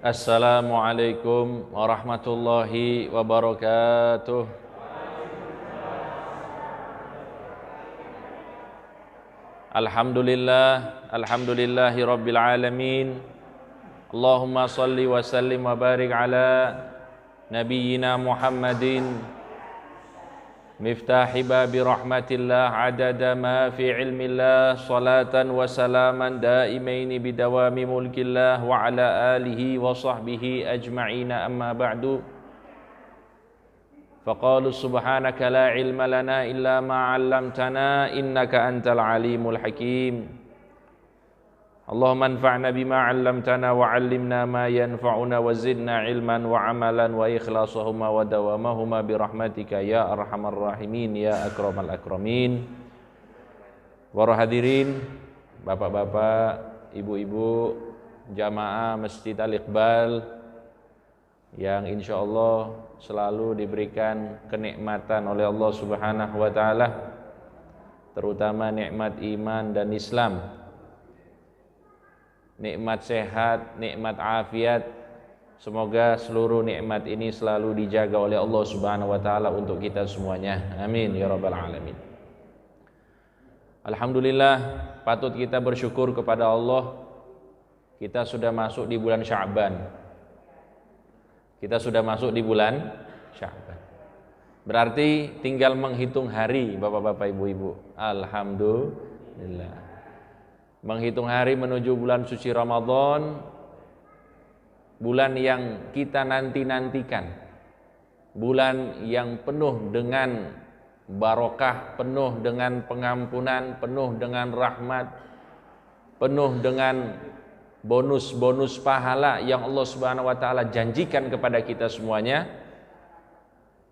Assalamualaikum warahmatullahi wabarakatuh. Alhamdulillahi rabbil alamin. Allahumma salli wa sallim wa barik ala nabiyyina Muhammadin miftahi babi rahmatillah adada ma fi ilmillah salatan wa salaman daimaini bidawami mulkillah wa ala alihi wa sahbihi ajma'ina amma ba'du. Faqalu subhanaka la ilma lana illa ma 'allamtana innaka antal alimul hakim. Allahumma anfa'na bima 'allamtana wa 'allimna ma yanfa'una wa zidna ilman wa 'amalan wa ikhlasuhuma wa dawamahuma bi rahmatika ya arhamar rahimin ya akramal akramin. Para hadirin, bapak-bapak, ibu-ibu, jamaah Masjid Al-Iqbal yang insyaallah selalu diberikan kenikmatan oleh Allah Subhanahu wa taala, terutama nikmat iman dan Islam, nikmat sehat, nikmat afiat. Semoga seluruh nikmat ini selalu dijaga oleh Allah Subhanahu wa taala untuk kita semuanya. Amin ya rabbal alamin. Alhamdulillah, patut kita bersyukur kepada Allah. Kita sudah masuk di bulan Sya'ban. Kita sudah masuk di bulan Sya'ban. Berarti tinggal menghitung hari, bapak-bapak, ibu-ibu. Alhamdulillah. Menghitung hari menuju bulan suci Ramadan, bulan yang kita nanti-nantikan, bulan yang penuh dengan barokah, penuh dengan pengampunan, penuh dengan rahmat, penuh dengan bonus-bonus pahala yang Allah Subhanahu wa taala janjikan kepada kita semuanya,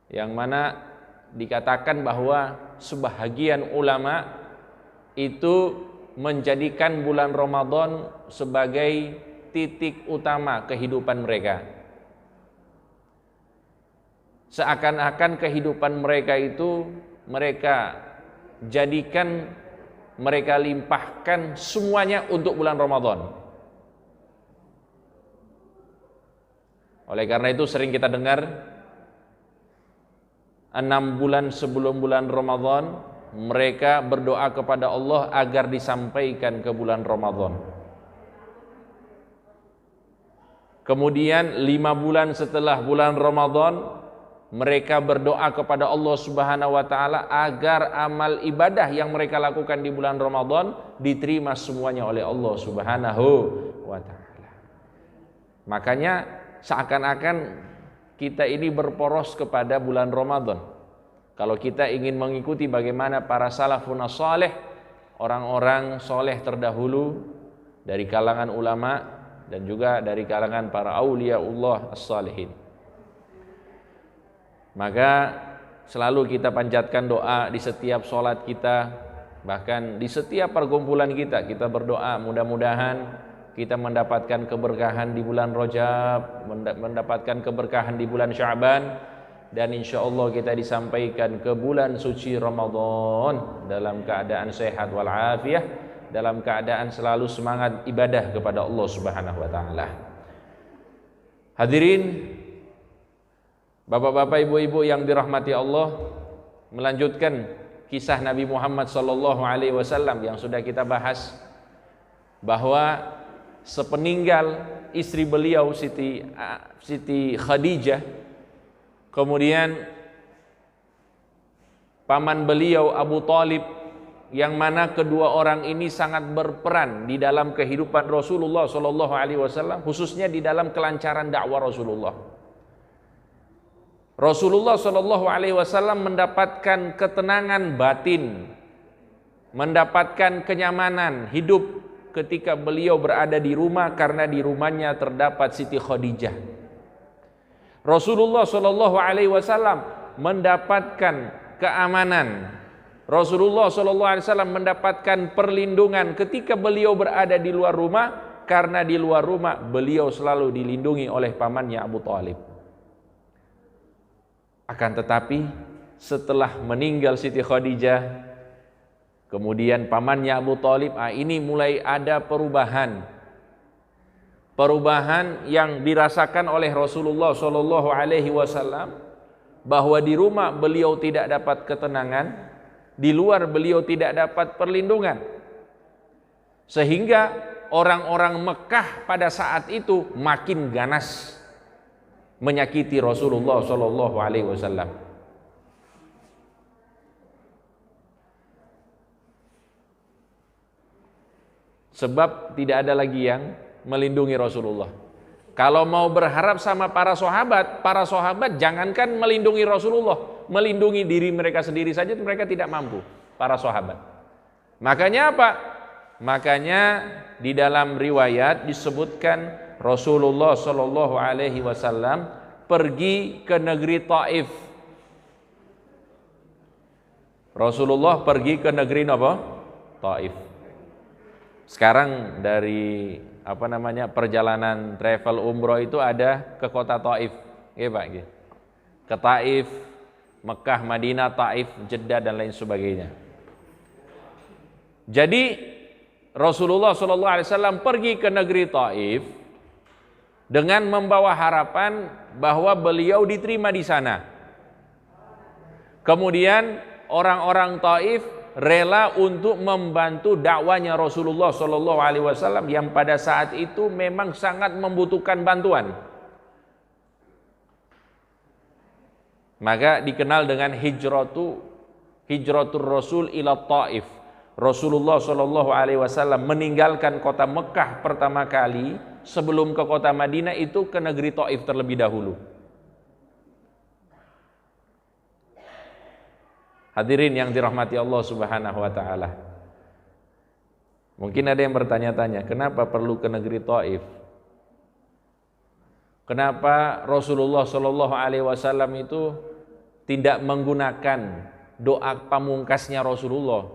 yang mana dikatakan bahwa sebahagian ulama itu menjadikan bulan Ramadan sebagai titik utama kehidupan mereka. Seakan-akan kehidupan mereka itu mereka jadikan, mereka limpahkan semuanya untuk bulan Ramadan. Oleh karena itu sering kita dengar 6 bulan sebelum bulan Ramadan mereka berdoa kepada Allah agar disampaikan ke bulan Ramadan. Kemudian 5 bulan setelah bulan Ramadan mereka berdoa kepada Allah Subhanahu wa taala agar amal ibadah yang mereka lakukan di bulan Ramadan diterima semuanya oleh Allah Subhanahu wa taala. Makanya seakan-akan kita ini berporos kepada bulan Ramadan. Kalau kita ingin mengikuti bagaimana para salafun saleh, orang-orang soleh terdahulu dari kalangan ulama dan juga dari kalangan para auliaullah as-salihin, maka selalu kita panjatkan doa di setiap sholat kita, bahkan di setiap perkumpulan kita berdoa mudah-mudahan kita mendapatkan keberkahan di bulan Rajab, mendapatkan keberkahan di bulan Sya'ban, dan insyaallah kita disampaikan ke bulan suci Ramadan dalam keadaan sehat wal afiyah, dalam keadaan selalu semangat ibadah kepada Allah Subhanahu wa taala. Hadirin, bapak-bapak, ibu-ibu yang dirahmati Allah, melanjutkan kisah Nabi Muhammad sallallahu alaihi wasallam yang sudah kita bahas, bahwa sepeninggal istri beliau Siti Khadijah, kemudian paman beliau Abu Thalib, yang mana kedua orang ini sangat berperan di dalam kehidupan Rasulullah sallallahu alaihi wasallam, khususnya di dalam kelancaran dakwah Rasulullah. Rasulullah sallallahu alaihi wasallam mendapatkan ketenangan batin, mendapatkan kenyamanan hidup ketika beliau berada di rumah, karena di rumahnya terdapat Siti Khadijah. Rasulullah sallallahu alaihi wasallam mendapatkan keamanan. Rasulullah sallallahu alaihi wasallam mendapatkan perlindungan ketika beliau berada di luar rumah, karena di luar rumah beliau selalu dilindungi oleh pamannya Abu Thalib. Akan tetapi setelah meninggal Siti Khadijah, kemudian pamannya Abu Thalib, ini mulai ada perubahan. perubahan yang dirasakan oleh Rasulullah Shallallahu Alaihi Wasallam, bahwa di rumah beliau tidak dapat ketenangan, di luar beliau tidak dapat perlindungan, sehingga orang-orang Mekah pada saat itu makin ganas menyakiti Rasulullah Shallallahu Alaihi Wasallam. Sebab tidak ada lagi yang melindungi Rasulullah. Kalau mau berharap sama para sahabat jangankan melindungi Rasulullah, melindungi diri mereka sendiri saja mereka tidak mampu, para sahabat. Makanya apa? Makanya di dalam riwayat disebutkan Rasulullah Shallallahu Alaihi Wasallam pergi ke negeri Taif. Rasulullah pergi ke negeri apa? Taif. Sekarang dari perjalanan travel umroh itu ada ke kota Taif, ya Pak, ke Taif, Mekah, Madinah, Taif, Jeddah dan lain sebagainya. Jadi Rasulullah SAW pergi ke negeri Taif dengan membawa harapan bahwa beliau diterima di sana. Kemudian orang-orang Taif rela untuk membantu dakwanya Rasulullah SAW yang pada saat itu memang sangat membutuhkan bantuan. Maka dikenal dengan hijratul Rasul ila Taif. Rasulullah SAW meninggalkan kota Mekah pertama kali sebelum ke kota Madinah itu ke negeri Taif terlebih dahulu. Hadirin yang dirahmati Allah Subhanahu wa taala. Mungkin ada yang bertanya-tanya, kenapa perlu ke negeri Taif? Kenapa Rasulullah Shallallahu Alaihi Wasallam itu tidak menggunakan doa pamungkasnya Rasulullah?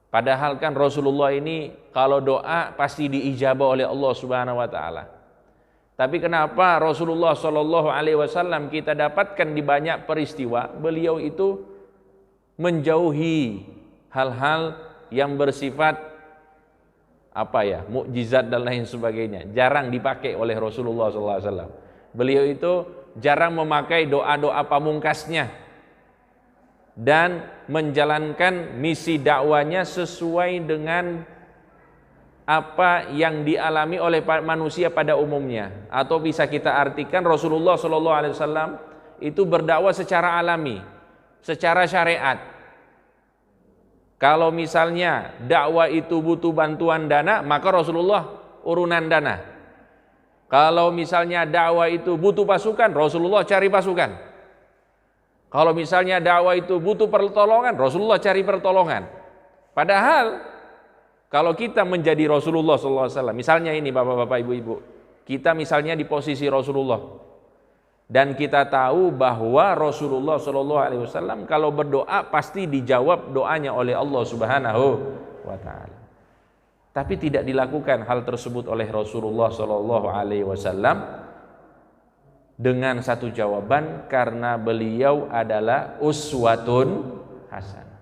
Padahal kan Rasulullah ini kalau doa pasti diijabah oleh Allah Subhanahu wa taala. Tapi kenapa Rasulullah Shallallahu Alaihi Wasallam kita dapatkan di banyak peristiwa beliau itu menjauhi hal-hal yang bersifat mukjizat dan lain sebagainya, jarang dipakai oleh Rasulullah SAW. Beliau itu jarang memakai doa-doa pamungkasnya dan menjalankan misi dakwanya sesuai dengan apa yang dialami oleh manusia pada umumnya. Atau bisa kita artikan Rasulullah SAW itu berdakwah secara alami, secara syariat. Kalau misalnya dakwah itu butuh bantuan dana, maka Rasulullah urunan dana. Kalau misalnya dakwah itu butuh pasukan, Rasulullah cari pasukan. Kalau misalnya dakwah itu butuh pertolongan, Rasulullah cari pertolongan. Padahal kalau kita menjadi Rasulullah SAW, misalnya ini bapak-bapak, ibu-ibu, kita misalnya di posisi Rasulullah, dan kita tahu bahwa Rasulullah SAW kalau berdoa pasti dijawab doanya oleh Allah Subhanahu wa taala. Tapi tidak dilakukan hal tersebut oleh Rasulullah SAW dengan satu jawaban, karena beliau adalah uswatun hasanah.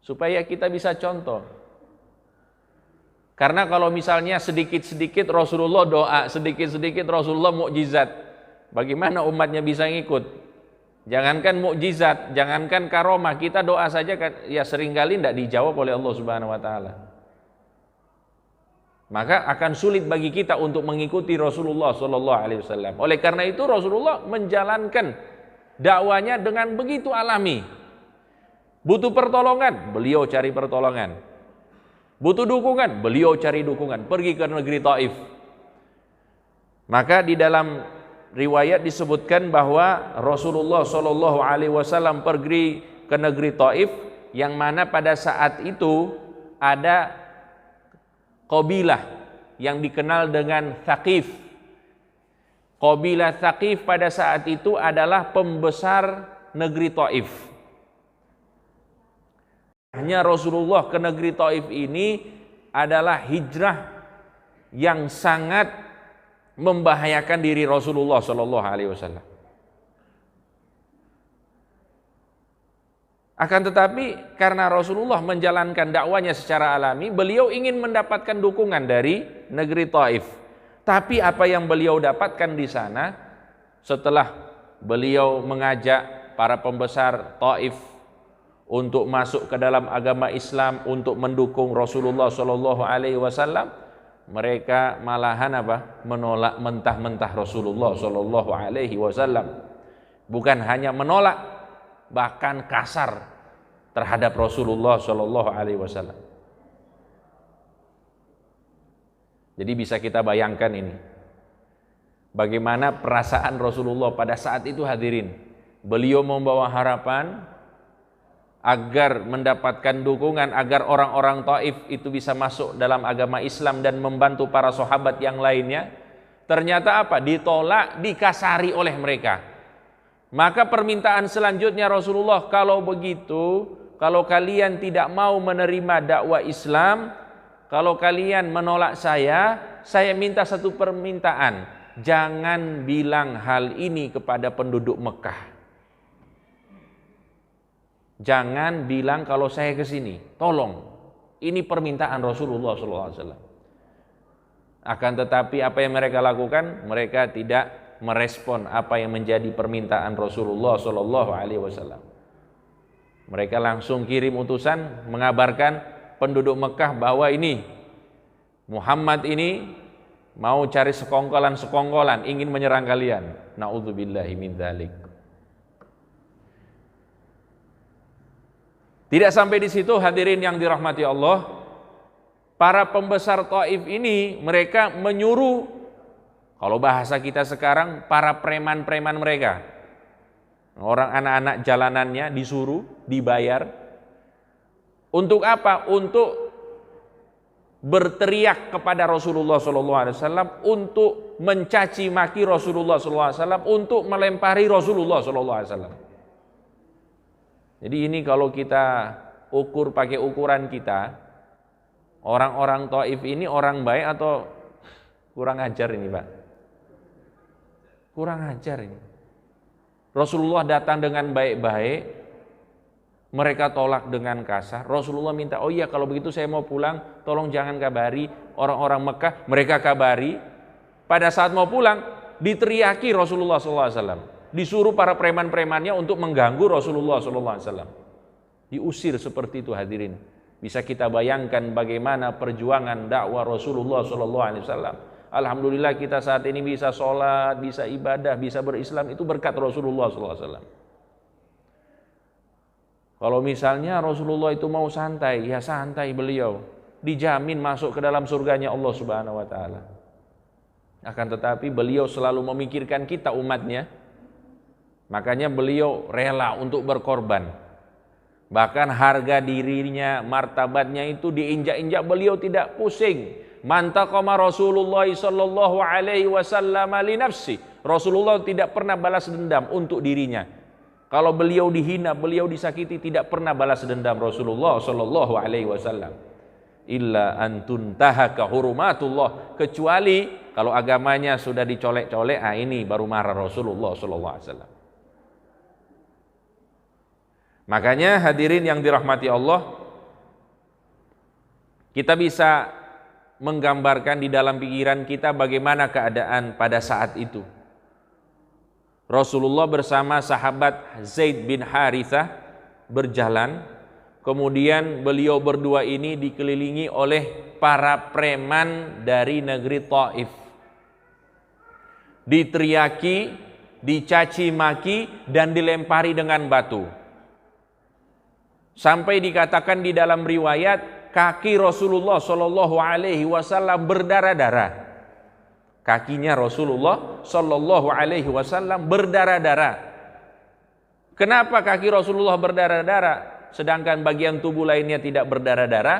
Supaya kita bisa contoh. Karena kalau misalnya sedikit-sedikit Rasulullah doa, sedikit-sedikit Rasulullah mukjizat, bagaimana umatnya bisa ngikut? Jangankan mukjizat, jangankan karomah, kita doa saja ya seringkali tidak dijawab oleh Allah Subhanahu wa taala. Maka akan sulit bagi kita untuk mengikuti Rasulullah sallallahu alaihi wasallam. Oleh karena itu Rasulullah menjalankan dakwanya dengan begitu alami. Butuh pertolongan, beliau cari pertolongan. Butuh dukungan, beliau cari dukungan, pergi ke negeri Taif. Maka di dalam riwayat disebutkan bahwa Rasulullah Shallallahu Alaihi Wasallam pergi ke negeri Taif, yang mana pada saat itu ada kabilah yang dikenal dengan Thaqif. Kabilah Thaqif pada saat itu adalah pembesar negeri Taif. Hanya Rasulullah ke negeri Taif ini adalah hijrah yang sangat membahayakan diri Rasulullah Shallallahu Alaihi Wasallam. Akan tetapi karena Rasulullah menjalankan dakwanya secara alami, beliau ingin mendapatkan dukungan dari negeri Taif. Tapi apa yang beliau dapatkan di sana setelah beliau mengajak para pembesar Taif untuk masuk ke dalam agama Islam, untuk mendukung Rasulullah Shallallahu Alaihi Wasallam, mereka malahan menolak mentah-mentah Rasulullah Shallallahu Alaihi Wasallam. Bukan hanya menolak, bahkan kasar terhadap Rasulullah Shallallahu Alaihi Wasallam. Jadi bisa kita bayangkan ini, bagaimana perasaan Rasulullah pada saat itu hadirin. Beliau membawa harapan agar mendapatkan dukungan, agar orang-orang Taif itu bisa masuk dalam agama Islam dan membantu para sahabat yang lainnya. Ternyata ditolak, dikasari oleh mereka. Maka permintaan selanjutnya Rasulullah, kalau begitu, kalau kalian tidak mau menerima dakwah Islam, kalau kalian menolak saya minta satu permintaan. Jangan bilang hal ini kepada penduduk Mekah. Jangan bilang kalau saya ke sini. Tolong. Ini permintaan Rasulullah SAW. Akan tetapi apa yang mereka lakukan? Mereka tidak merespon apa yang menjadi permintaan Rasulullah Shallallahu Alaihi Wasallam. Mereka langsung kirim utusan mengabarkan penduduk Mekah bahwa ini Muhammad ini mau cari sekongkolan, ingin menyerang kalian. Na'udzubillahi min dzalik. Tidak sampai di situ hadirin yang dirahmati Allah, para pembesar Taif ini mereka menyuruh, kalau bahasa kita sekarang, para preman-preman mereka, orang anak-anak jalanannya disuruh, dibayar. Untuk apa? Untuk berteriak kepada Rasulullah SAW, untuk mencaci maki Rasulullah SAW, untuk melempari Rasulullah SAW. Jadi ini kalau kita ukur pakai ukuran kita, orang-orang Taif ini orang baik atau kurang ajar ini Pak? Kurang ajar ini. Rasulullah datang dengan baik-baik, mereka tolak dengan kasar. Rasulullah minta, oh iya kalau begitu saya mau pulang, tolong jangan kabari orang-orang Mekah. Mereka kabari. Pada saat mau pulang, diteriaki Rasulullah SAW. Disuruh para preman-premannya untuk mengganggu Rasulullah SAW. Diusir seperti itu hadirin. Bisa kita bayangkan bagaimana perjuangan dakwah Rasulullah SAW. Alhamdulillah kita saat ini bisa sholat, bisa ibadah, bisa berislam, itu berkat Rasulullah SAW. Kalau misalnya Rasulullah itu mau santai, ya santai beliau, dijamin masuk ke dalam surganya Allah Subhanahu Wa Taala. Akan tetapi beliau selalu memikirkan kita umatnya, makanya beliau rela untuk berkorban. Bahkan harga dirinya, martabatnya itu diinjak-injak, beliau tidak pusing. Mantaqama Rasulullah sallallahu alaihi wasallam li nafsi. Rasulullah tidak pernah balas dendam untuk dirinya. Kalau beliau dihina, beliau disakiti, tidak pernah balas dendam Rasulullah sallallahu alaihi wasallam. Illa an tuntahaka hurumatullah, kecuali kalau agamanya sudah dicolek-colek, ini baru marah Rasulullah sallallahu alaihi wasallam. Makanya hadirin yang dirahmati Allah, kita bisa menggambarkan di dalam pikiran kita bagaimana keadaan pada saat itu. Rasulullah bersama sahabat Zaid bin Harithah berjalan, kemudian beliau berdua ini dikelilingi oleh para preman dari negeri Taif. Diteriaki, dicaci maki, dan dilempari dengan batu. Sampai dikatakan di dalam riwayat, kaki Rasulullah Shallallahu Alaihi Wasallam berdarah-darah. Kakinya Rasulullah Shallallahu Alaihi Wasallam berdarah-darah. Kenapa kaki Rasulullah berdarah-darah, sedangkan bagian tubuh lainnya tidak berdarah-darah?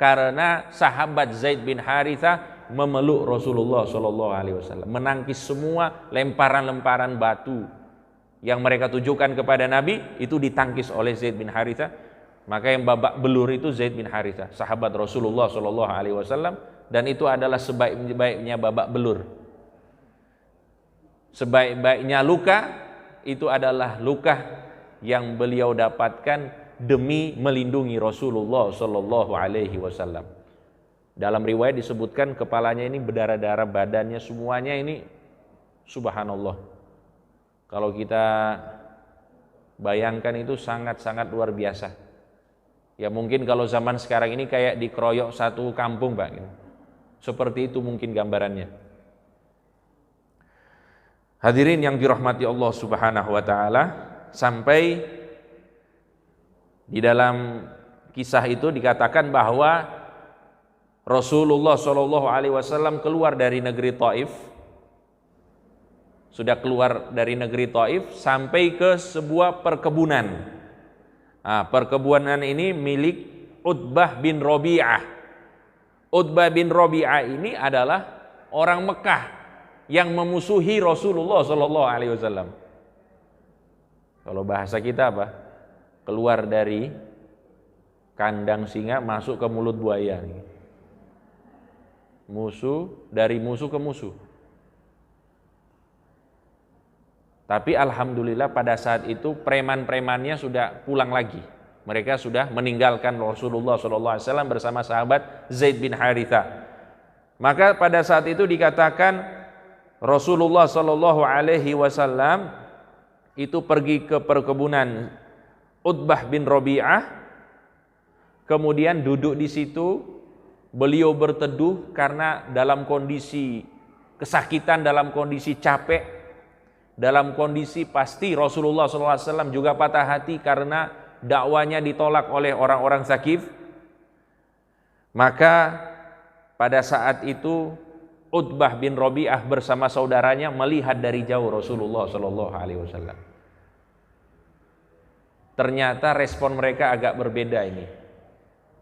Karena sahabat Zaid bin Harithah memeluk Rasulullah Shallallahu Alaihi Wasallam, menangkis semua lemparan-lemparan batu yang mereka tujukan kepada Nabi, itu ditangkis oleh Zaid bin Harithah. Maka yang babak belur itu Zaid bin Harithah, sahabat Rasulullah Shallallahu Alaihi Wasallam, dan itu adalah sebaik-baiknya babak belur. Sebaik-baiknya luka itu adalah luka yang beliau dapatkan demi melindungi Rasulullah Shallallahu Alaihi Wasallam. Dalam riwayat disebutkan kepalanya ini berdarah-darah, badannya semuanya ini subhanallah. Kalau kita bayangkan itu sangat-sangat luar biasa. Ya mungkin kalau zaman sekarang ini kayak dikeroyok satu kampung, Pak. Seperti itu mungkin gambarannya. Hadirin yang dirahmati Allah Subhanahu wa taala, sampai di dalam kisah itu dikatakan bahwa Rasulullah Shallallahu alaihi wasallam keluar dari negeri Taif. Sudah keluar dari negeri Taif sampai ke sebuah perkebunan. Nah, perkebunan ini milik Utbah bin Rabi'ah. Utbah bin Rabi'ah ini adalah orang Mekah yang memusuhi Rasulullah Shallallahu alaihi wasallam. Kalau bahasa kita apa? Keluar dari kandang singa masuk ke mulut buaya. Dari musuh ke musuh. Tapi alhamdulillah pada saat itu preman-premannya sudah pulang lagi. Mereka sudah meninggalkan Rasulullah SAW bersama sahabat Zaid bin Haritha. Maka pada saat itu dikatakan Rasulullah SAW itu pergi ke perkebunan Utbah bin Rabi'ah, kemudian duduk di situ. Beliau berteduh karena dalam kondisi kesakitan, dalam kondisi capek, dalam kondisi pasti Rasulullah SAW juga patah hati karena dakwanya ditolak oleh orang-orang Tsaqif. Maka pada saat itu Utbah bin Rabi'ah bersama saudaranya melihat dari jauh Rasulullah SAW. Ternyata respon mereka agak berbeda ini.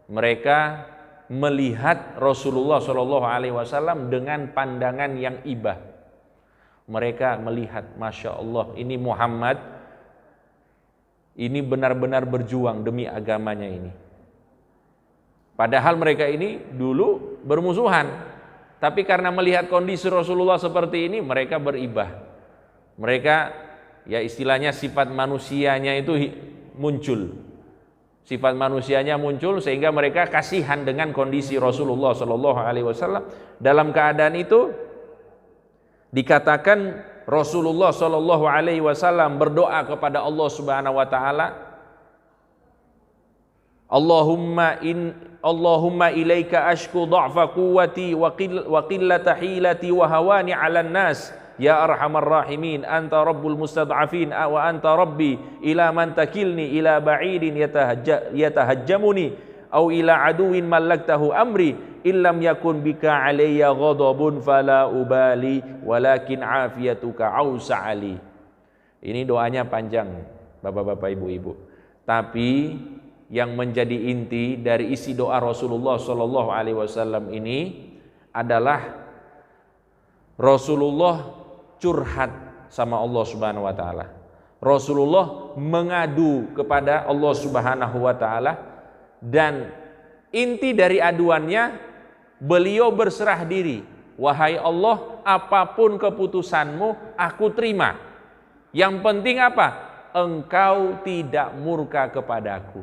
Mereka melihat Rasulullah SAW dengan pandangan yang ibah. Mereka melihat, Masya Allah, ini Muhammad, ini benar-benar berjuang demi agamanya ini. Padahal mereka ini dulu bermusuhan, tapi karena melihat kondisi Rasulullah seperti ini, mereka beribah. Mereka, ya istilahnya sifat manusianya itu muncul. Sifat manusianya muncul sehingga mereka kasihan dengan kondisi Rasulullah SAW. Dalam keadaan itu dikatakan Rasulullah SAW berdoa kepada Allah Subhanahu Wa Taala, Allahumma ilaika ashku dha'fa quwwati wa qillata hilati wa hawani 'alan nas. Ya arhamar rahimin, anta rabbul mustad'afin wa anta rabbi, ila man takilni ila ba'idin yatahajjamuni au ila aduwin mallaktahu amri illam yakun bika alayya ghadabun fala ubali walakin afiyatuka ausa'ali. Ini doanya panjang Bapak-bapak, Ibu-ibu. Tapi yang menjadi inti dari isi doa Rasulullah SAW ini adalah Rasulullah curhat sama Allah Subhanahu wa taala. Rasulullah mengadu kepada Allah Subhanahu wa taala, dan inti dari aduannya beliau berserah diri. Wahai Allah, apapun keputusanmu aku terima. Yang penting apa? Engkau tidak murka kepadaku.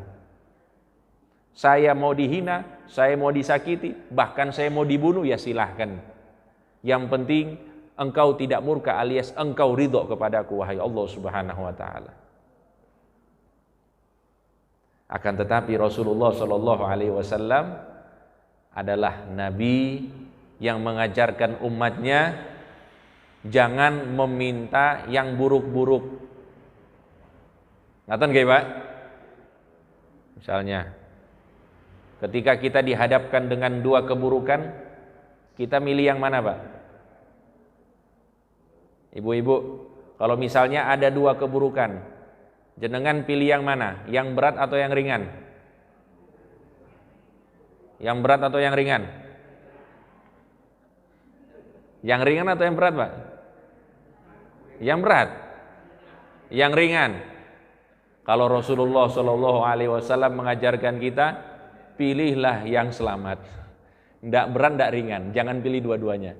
Saya mau dihina, saya mau disakiti, bahkan saya mau dibunuh, ya silahkan. Yang penting engkau tidak murka alias engkau ridho kepadaku, wahai Allah Subhanahu wa taala. Akan tetapi Rasulullah Shallallahu alaihi wasallam adalah nabi yang mengajarkan umatnya jangan meminta yang buruk-buruk. Ngaten nggih, Pak? Misalnya ketika kita dihadapkan dengan dua keburukan, kita milih yang mana, Pak? Ibu-ibu, kalau misalnya ada dua keburukan, jenengan pilih yang mana? Yang berat atau yang ringan? Yang berat atau yang ringan? Yang ringan atau yang berat, Pak? Yang berat. Yang ringan. Kalau Rasulullah SAW mengajarkan kita, pilihlah yang selamat. Nggak berat, nggak ringan. Jangan pilih dua-duanya.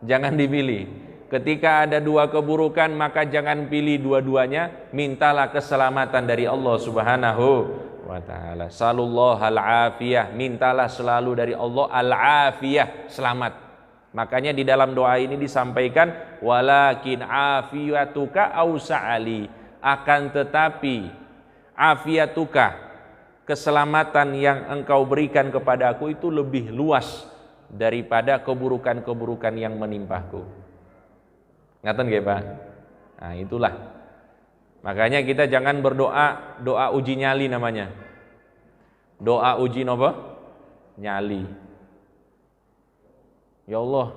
Jangan dipilih. Ketika ada dua keburukan, maka jangan pilih dua-duanya, mintalah keselamatan dari Allah Subhanahu wa ta'ala. Sallallahu al-afiyah, mintalah selalu dari Allah al-afiyah, selamat. Makanya di dalam doa ini disampaikan, walakin afiyatuka ausa'ali, akan tetapi afiyatuka, keselamatan yang engkau berikan kepada aku itu lebih luas daripada keburukan-keburukan yang menimpaku. Ngaten nggih, Pak? Nah, itulah. Makanya kita jangan berdoa doa uji nyali namanya. Doa uji napa? Nyali. Ya Allah,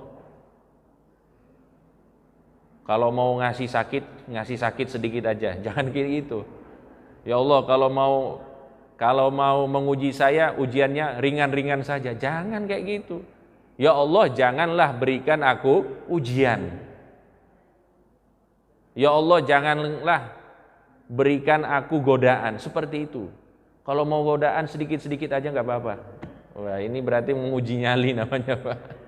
kalau mau ngasih sakit sedikit aja. Jangan kiri itu. Ya Allah, kalau mau menguji saya, ujiannya ringan-ringan saja. Jangan kayak gitu. Ya Allah, janganlah berikan aku ujian. Ya Allah, janganlah berikan aku godaan. Seperti itu. Kalau mau godaan sedikit-sedikit aja nggak apa-apa. Wah, ini berarti menguji nyali namanya, Pak.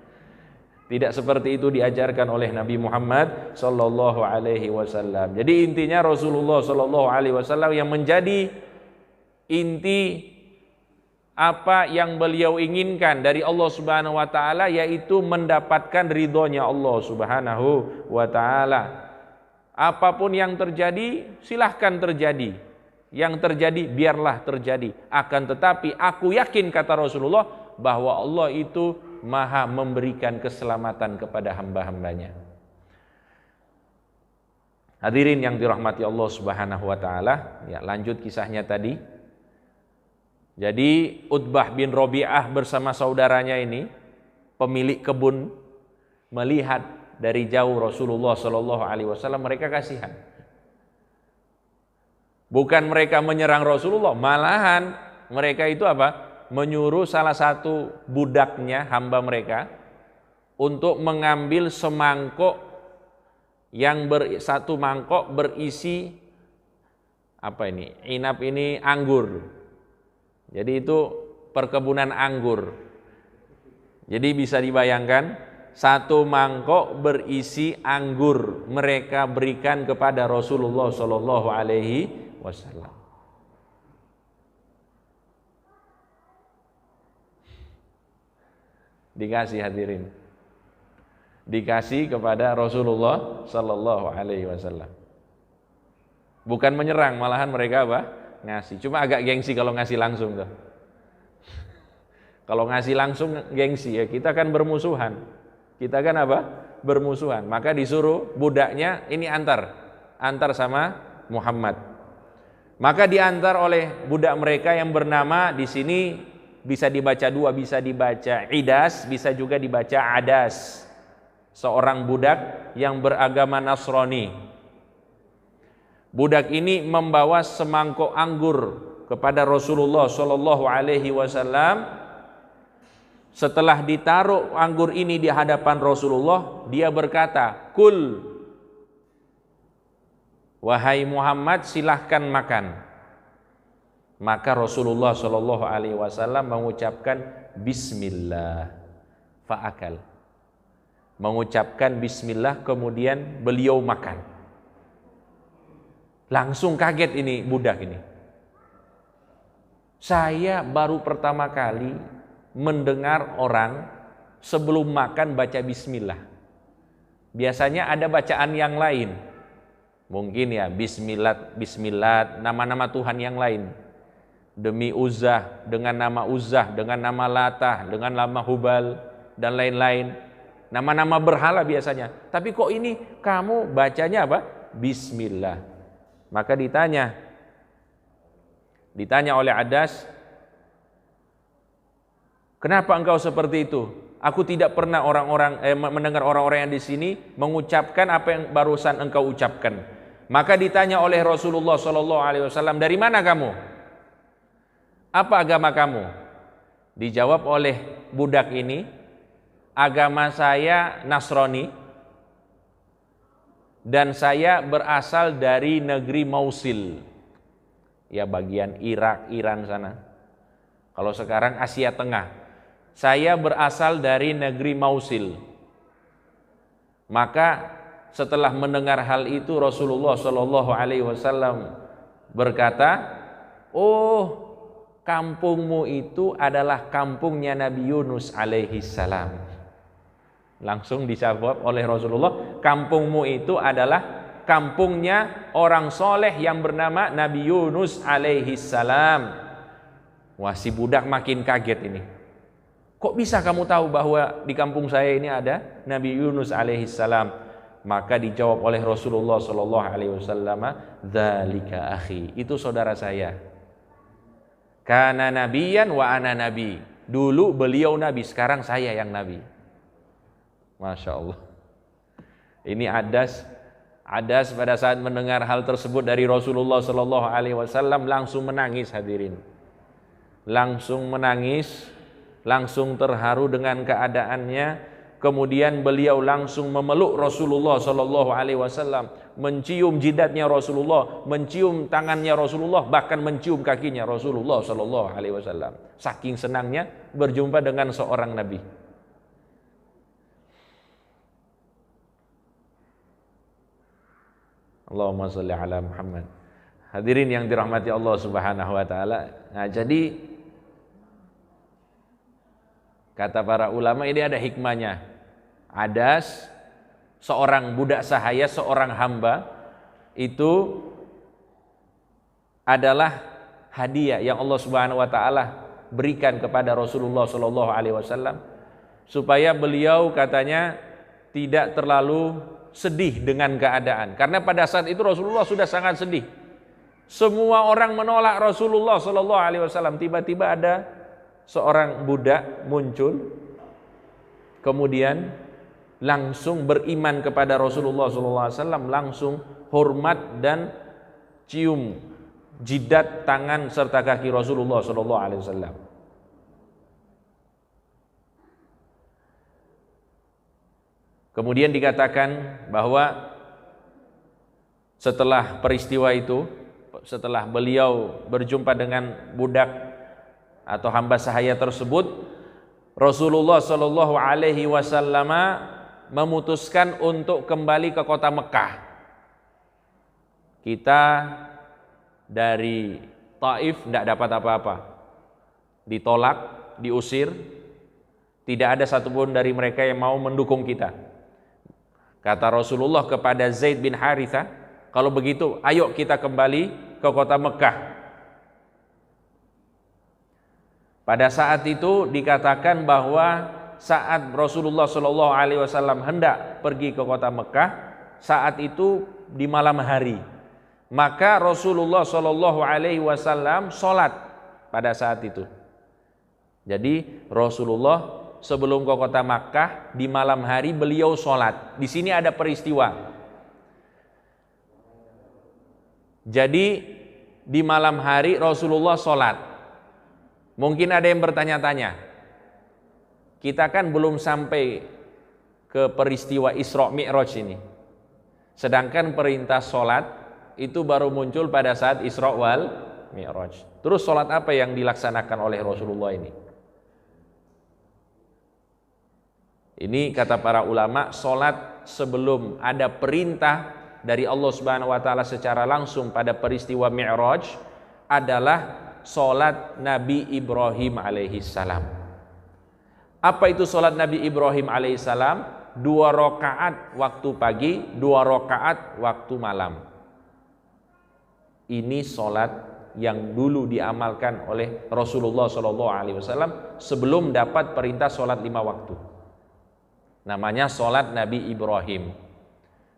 Tidak seperti itu diajarkan oleh Nabi Muhammad sallallahu alaihi wasallam. Jadi intinya Rasulullah sallallahu alaihi wasallam yang menjadi inti apa yang beliau inginkan dari Allah Subhanahu wa taala, yaitu mendapatkan ridhonya Allah Subhanahu wa taala. Apapun yang terjadi, silahkan terjadi. Yang terjadi, biarlah terjadi. Akan tetapi aku yakin, kata Rasulullah, bahwa Allah itu maha memberikan keselamatan kepada hamba-hambanya. Hadirin yang dirahmati Allah Subhanahu wa taala, ya, lanjut kisahnya tadi. Jadi Utbah bin Rabi'ah bersama saudaranya ini, pemilik kebun, melihat dari jauh Rasulullah Shallallahu Alaihi Wasallam, mereka kasihan. Bukan mereka menyerang Rasulullah, malahan mereka itu apa? Menyuruh salah satu budaknya, hamba mereka, untuk mengambil semangkok yang satu mangkok berisi apa ini? Inap ini anggur. Jadi itu perkebunan anggur. Jadi bisa dibayangkan, satu mangkok berisi anggur mereka berikan kepada Rasulullah Shallallahu Alaihi Wasallam. Dikasih, hadirin, dikasih kepada Rasulullah Shallallahu Alaihi Wasallam. Bukan menyerang, malahan mereka apa? Ngasih. Cuma agak gengsi kalau ngasih langsung tuh. Kalau ngasih langsung gengsi, ya kita kan bermusuhan. Kita kan apa? Bermusuhan. Maka disuruh budaknya ini antar sama Muhammad. Maka diantar oleh budak mereka yang bernama, di sini bisa dibaca dua, bisa dibaca Idas, bisa juga dibaca Adas. Seorang budak yang beragama Nasrani. Budak ini membawa semangkok anggur kepada Rasulullah Shallallahu Alaihi Wasallam. Setelah ditaruh anggur ini di hadapan Rasulullah, dia berkata, "Kul, wahai Muhammad, silahkan makan." Maka Rasulullah Shallallahu Alaihi Wasallam mengucapkan Bismillah, faakal. Mengucapkan Bismillah, kemudian beliau makan. Langsung kaget ini budak ini. Saya baru pertama kali mendengar orang sebelum makan baca bismillah. Biasanya ada bacaan yang lain. Mungkin ya bismillah, bismillah, nama-nama Tuhan yang lain. Demi Uzzah, dengan nama Uzzah, dengan nama Latah, dengan nama Hubal, dan lain-lain. Nama-nama berhala biasanya. Tapi kok ini kamu bacanya apa? Bismillah. Maka ditanya oleh Adas, kenapa engkau seperti itu? Aku tidak pernah mendengar orang-orang yang di sini mengucapkan apa yang barusan engkau ucapkan. Maka ditanya oleh Rasulullah Shallallahu Alaihi Wasallam, dari mana kamu? Apa agama kamu? Dijawab oleh budak ini, agama saya Nasrani dan saya berasal dari negeri Mausil, ya bagian Irak, Iran sana. Kalau sekarang Asia Tengah. Saya berasal dari negeri Mausil. Maka setelah mendengar hal itu Rasulullah Shallallahu Alaihi Wasallam berkata, oh, kampungmu itu adalah kampungnya Nabi Yunus alaihi salam. Langsung dijawab oleh Rasulullah, kampungmu itu adalah kampungnya orang soleh yang bernama Nabi Yunus alaihi salam. Wah, si budak makin kaget ini. Kok bisa kamu tahu bahwa di kampung saya ini ada Nabi Yunus alaihi salam? Maka dijawab oleh Rasulullah sallallahu alaihi wasallam, "Dzalika akhi." Itu saudara saya. Kana nabiyan wa ana nabi. Dulu beliau nabi, sekarang saya yang nabi. Masya Allah. Ini Adas pada saat mendengar hal tersebut dari Rasulullah sallallahu alaihi wasallam langsung menangis, hadirin. Langsung menangis, langsung terharu dengan keadaannya. Kemudian beliau langsung memeluk Rasulullah sallallahu alaihi wasallam, mencium jidatnya Rasulullah, mencium tangannya Rasulullah, bahkan mencium kakinya Rasulullah sallallahu alaihi wasallam. Saking senangnya berjumpa dengan seorang nabi. Allahumma shalli ala Muhammad. Hadirin yang dirahmati Allah Subhanahu wa taala. Nah, jadi kata para ulama ini ada hikmahnya. Adas, seorang budak sahaya, seorang hamba, itu adalah hadiah yang Allah Subhanahu wa taala berikan kepada Rasulullah sallallahu alaihi wasallam supaya beliau katanya tidak terlalu sedih dengan keadaan. Karena pada saat itu Rasulullah sudah sangat sedih. Semua orang menolak Rasulullah sallallahu alaihi wasallam. Tiba-tiba ada seorang budak muncul, kemudian langsung beriman kepada Rasulullah SAW, langsung hormat dan cium jidat, tangan serta kaki Rasulullah SAW. Kemudian dikatakan bahwa setelah peristiwa itu, setelah beliau berjumpa dengan budak atau hamba sahaya tersebut, Rasulullah SAW memutuskan untuk kembali ke kota Mekah. Kita dari Taif tidak dapat apa-apa, ditolak, diusir, tidak ada satupun dari mereka yang mau mendukung kita. Kata Rasulullah kepada Zaid bin Harithah, kalau begitu ayo kita kembali ke kota Mekah. Pada saat itu dikatakan bahwa saat Rasulullah SAW hendak pergi ke kota Mekah, saat itu di malam hari, maka Rasulullah SAW sholat pada saat itu. Jadi Rasulullah sebelum ke kota Makkah di malam hari beliau sholat. Di sini ada peristiwa. Jadi di malam hari Rasulullah sholat. Mungkin ada yang bertanya-tanya. Kita kan belum sampai ke peristiwa Isra Mi'raj ini. Sedangkan perintah sholat itu baru muncul pada saat Isra wal Mi'raj. Terus sholat apa yang dilaksanakan oleh Rasulullah ini? Ini kata para ulama, sholat sebelum ada perintah dari Allah Subhanahu wa taala secara langsung pada peristiwa Mi'raj adalah sholat Nabi Ibrahim alaihi salam. Apa itu sholat Nabi Ibrahim alaihissalam? 2 rakaat waktu pagi, 2 rakaat waktu malam. Ini sholat yang dulu diamalkan oleh Rasulullah SAW sebelum dapat perintah sholat 5 waktu. Namanya sholat Nabi Ibrahim.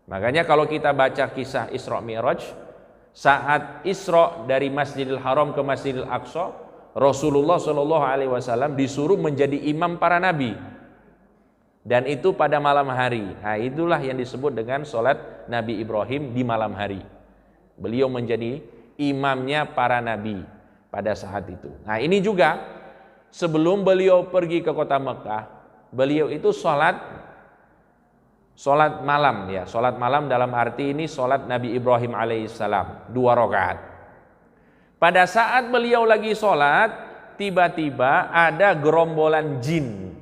Makanya kalau kita baca kisah Isra Mi'raj, saat Isra dari Masjidil Haram ke Masjidil Aqsa, Rasulullah SAW disuruh menjadi imam para nabi, dan itu pada malam hari. Nah, itulah yang disebut dengan sholat Nabi Ibrahim di malam hari. Beliau menjadi imamnya para nabi pada saat itu. Nah, ini juga sebelum beliau pergi ke kota Mekah, beliau itu sholat malam, ya, sholat malam dalam arti ini sholat Nabi Ibrahim alaihissalam 2 rakaat. Pada saat beliau lagi sholat, tiba-tiba ada gerombolan jin.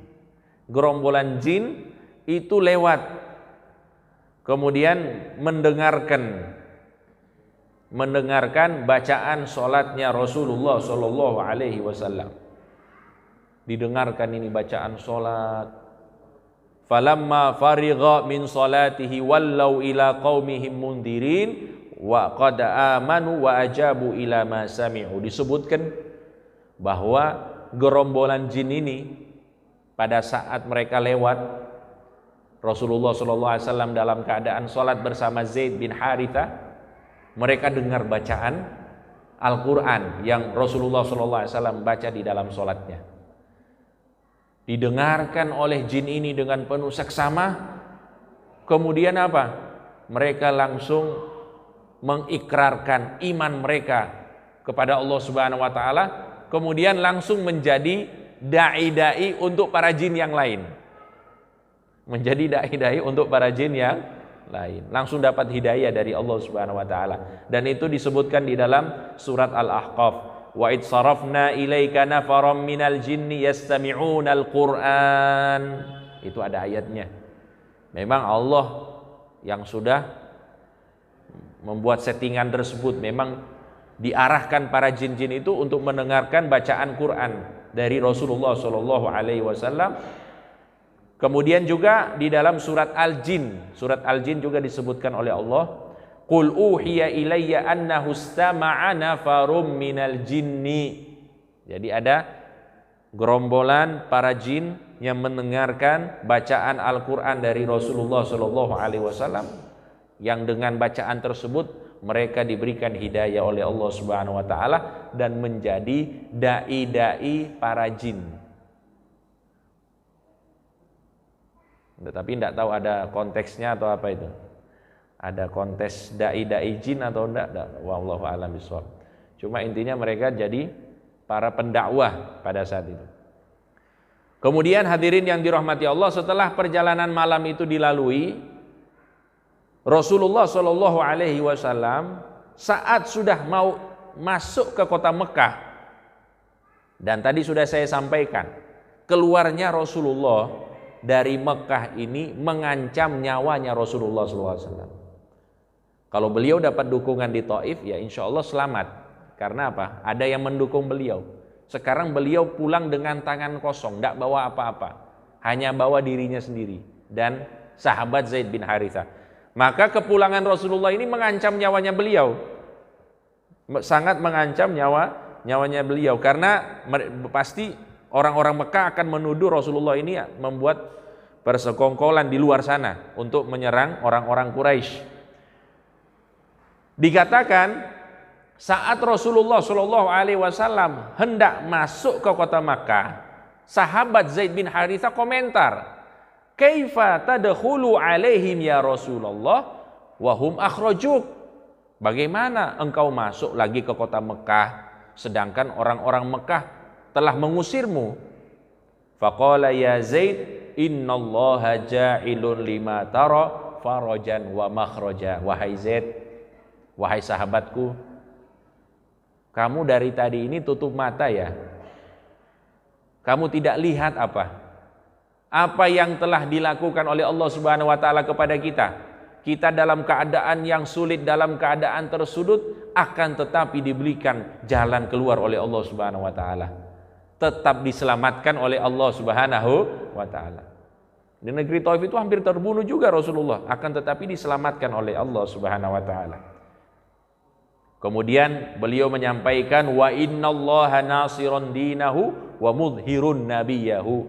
Gerombolan jin itu lewat kemudian mendengarkan bacaan sholatnya Rasulullah Shallallahu Alaihi Wasallam. Didengarkan ini bacaan sholat. Falamma farigha min salatihi wallau ila qaumihim mundirin wa qad amanu wa ajabu ila ma sami'u. Disebutkan bahwa gerombolan jin ini pada saat mereka lewat, Rasulullah SAW dalam keadaan sholat bersama Zaid bin Haritha, mereka dengar bacaan Al-Quran yang Rasulullah SAW baca di dalam sholatnya. Didengarkan oleh jin ini dengan penuh seksama. Kemudian apa? Mereka langsung mengikrarkan iman mereka kepada Allah Subhanahu wa taala, kemudian langsung menjadi dai-dai untuk para jin yang lain. Menjadi dai-dai untuk para jin yang lain. Langsung dapat hidayah dari Allah Subhanahu wa taala. Dan itu disebutkan di dalam surat Al-Ahqaf. Wa id sarafna ilaika nafaram minal jinni yastami'unal Qur'an. Itu ada ayatnya. Memang Allah yang sudah membuat settingan tersebut, memang diarahkan para jin-jin itu untuk mendengarkan bacaan Quran dari Rasulullah Shallallahu Alaihi Wasallam. Kemudian juga di dalam surat Al-Jin juga disebutkan oleh Allah, Qul uhiya ilayya annahu istama'a nafarum minal jinni. Jadi ada gerombolan para jin yang mendengarkan bacaan Al-Quran dari Rasulullah Shallallahu Alaihi Wasallam, yang dengan bacaan tersebut mereka diberikan hidayah oleh Allah Subhanahu Wa Taala dan menjadi dai-dai para jin. Tetapi tidak tahu ada konteksnya atau apa itu. Ada kontes dai-dai jin atau enggak, wallahu a'lam bishawab. Cuma intinya mereka jadi para pendakwah pada saat itu. Kemudian hadirin yang dirahmati Allah, setelah perjalanan malam itu dilalui, Rasulullah Shallallahu Alaihi Wasallam saat sudah mau masuk ke kota Mekah, dan tadi sudah saya sampaikan, keluarnya Rasulullah dari Mekah ini mengancam nyawanya Rasulullah SAW. Kalau beliau dapat dukungan di Taif, ya insya Allah selamat. Karena apa? Ada yang mendukung beliau. Sekarang beliau pulang dengan tangan kosong, tidak bawa apa-apa, hanya bawa dirinya sendiri dan sahabat Zaid bin Haritha. Maka kepulangan Rasulullah ini mengancam nyawanya beliau, sangat mengancam nyawanya beliau, karena pasti orang-orang Mekah akan menuduh Rasulullah ini membuat persekongkolan di luar sana untuk menyerang orang-orang Quraisy. Dikatakan saat Rasulullah Shallallahu Alaihi Wasallam hendak masuk ke kota Makkah, sahabat Zaid bin Haritha komentar, "Kaifa tadkhulu alaihim ya Rasulullah wa hum akhrajuk?" Bagaimana engkau masuk lagi ke kota Mekah sedangkan orang-orang Mekah telah mengusirmu? Faqala ya Zaid, innallaha ja'ilun lima tara farajan wa makhraja. Wahai Zaid, wahai sahabatku, kamu dari tadi ini tutup mata ya. Kamu tidak lihat apa yang telah dilakukan oleh Allah Subhanahu wa taala kepada kita. Kita dalam keadaan yang sulit, dalam keadaan tersudut, akan tetapi diberikan jalan keluar oleh Allah Subhanahu wa taala. Tetap diselamatkan oleh Allah Subhanahu wa taala. Di negeri Taif itu hampir terbunuh juga Rasulullah, akan tetapi diselamatkan oleh Allah Subhanahu wa taala. Kemudian beliau menyampaikan, wa innallaha nasirun dinahu wa mudhirun nabiyahu.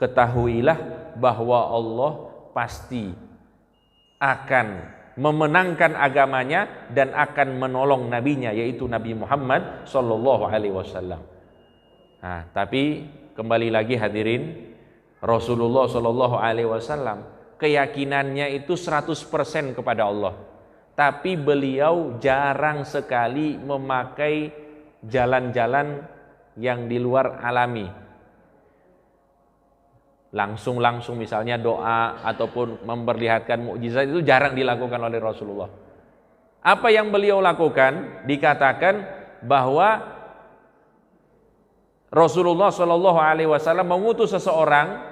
Ketahuilah bahwa Allah pasti akan memenangkan agamanya dan akan menolong nabinya, yaitu Nabi Muhammad sallallahu alaihi wasallam. Nah, tapi kembali lagi hadirin, Rasulullah sallallahu alaihi wasallam keyakinannya itu 100% kepada Allah. Tapi beliau jarang sekali memakai jalan-jalan yang di luar alami. Langsung misalnya doa ataupun memperlihatkan mukjizat itu jarang dilakukan oleh Rasulullah. Apa yang beliau lakukan? Dikatakan bahwa Rasulullah Shallallahu Alaihi Wasallam mengutus seseorang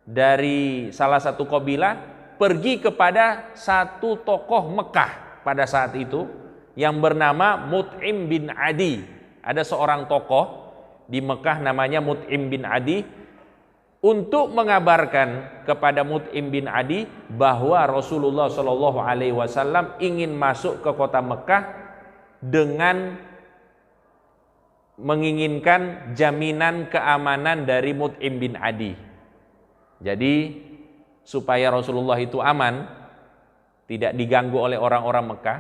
dari salah satu kabilah pergi kepada satu tokoh Mekah pada saat itu yang bernama Mut'im bin Adi. Ada seorang tokoh di Mekah namanya Mut'im bin Adi, untuk mengabarkan kepada Mut'im bin Adi bahwa Rasulullah Shallallahu Alaihi Wasallam ingin masuk ke kota Mekah dengan menginginkan jaminan keamanan dari Mut'im bin Adi. Jadi supaya Rasulullah itu aman, tidak diganggu oleh orang-orang Mekah,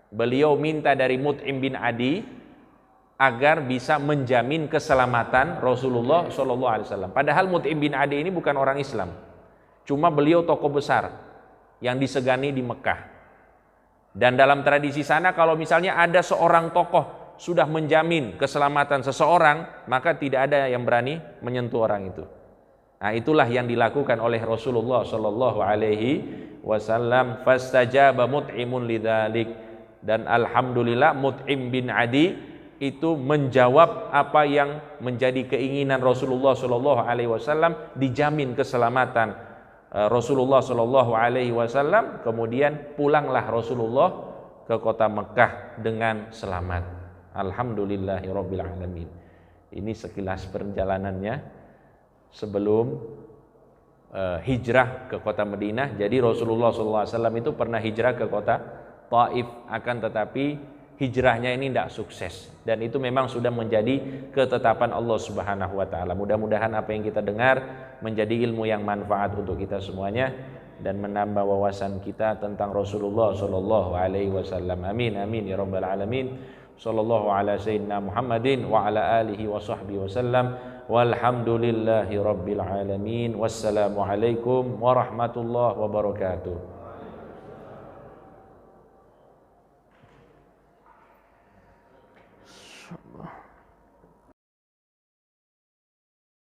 beliau minta dari Mut'im bin Adi agar bisa menjamin keselamatan Rasulullah SAW. Padahal Mut'im bin Adi ini bukan orang Islam, cuma beliau tokoh besar yang disegani di Mekah. Dan dalam tradisi sana kalau misalnya ada seorang tokoh sudah menjamin keselamatan seseorang, maka tidak ada yang berani menyentuh orang itu. Nah, itulah yang dilakukan oleh Rasulullah Shallallahu Alaihi Wasallam. Fastajaba Mut'imun lidzalik, dan alhamdulillah Mut'im bin Adi itu menjawab apa yang menjadi keinginan Rasulullah Shallallahu Alaihi Wasallam, dijamin keselamatan Rasulullah Shallallahu Alaihi Wasallam. Kemudian pulanglah Rasulullah ke kota Mekah dengan selamat. Alhamdulillahirabbil alamin. Ini sekilas perjalanannya sebelum hijrah ke kota Madinah. Jadi Rasulullah SAW itu pernah hijrah ke kota Taif, akan tetapi hijrahnya ini tidak sukses, dan itu memang sudah menjadi ketetapan Allah Subhanahu wa taala. Mudah-mudahan apa yang kita dengar menjadi ilmu yang manfaat untuk kita semuanya dan menambah wawasan kita tentang Rasulullah sallallahu alaihi wasallam. Amin amin ya rabbal alamin. Sallallahu ala sayyidina Muhammadin wa ala alihi wa sahbihi wasallam. Walhamdulillahi rabbil alamin. Wassalamu alaikum warahmatullahi wabarakatuh.